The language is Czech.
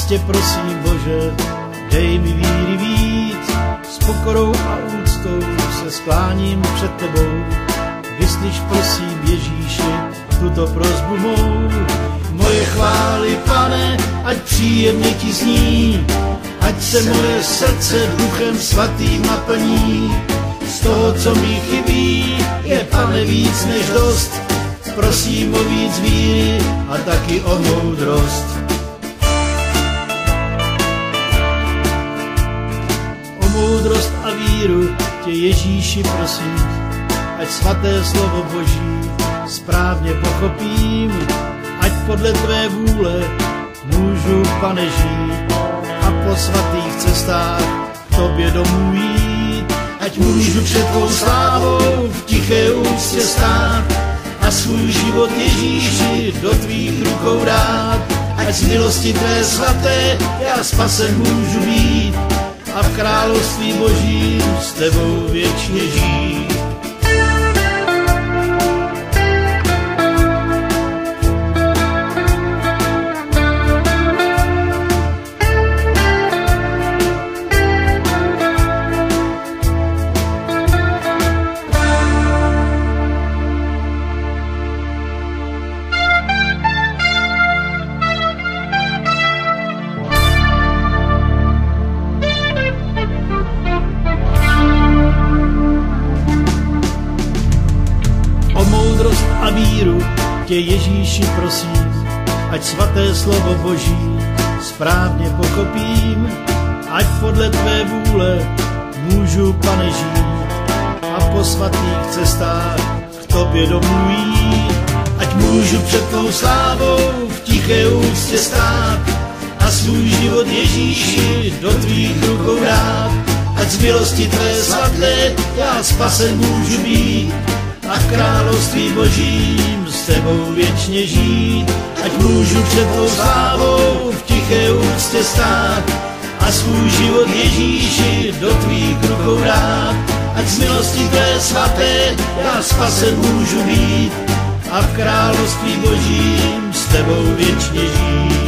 tě prosím, Bože, dej mi víry víc, s pokorou a úctou se skláním před tebou. Vyslyš prosím, Ježíši, tuto prosbu mou. Moje chvály, Pane, ať příjemně ti zní, ať se moje srdce Duchem Svatým naplní. Z toho, co mi chybí, je, Pane, víc než dost. Prosím o víc víry a taky o moudrost. O moudrost a víru tě, Ježíši, prosím, ať svaté slovo Boží správně pochopím, ať podle tvé vůle můžu, Pane, žít a po svatých cestách k tobě domů jít. Ať můžu před tvou slávou v tiché úctě stát a svůj život, Ježíši, do tvých rukou dát. Ať z milosti tvé svaté já spasen můžu být a v království Božím s tebou věčně žít. A víru tě, Ježíši, prosím, ať svaté slovo Boží správně pochopím, ať podle tvé vůle můžu, Pane, žít a po svatých cestách k tobě domů jít. Ať můžu před tvou slávou v tiché úctě stát a svůj život, Ježíši, do tvých rukou dát. Ať z milosti tvé svaté já spasen můžu být a v království Božím s tebou věčně žít. Ať můžu před tvou slávou v tiché úctě stát a svůj život, Ježíši, do tvých rukou dát. Ať z milosti tvé svaté já spasen můžu být a v království Božím s tebou věčně žít.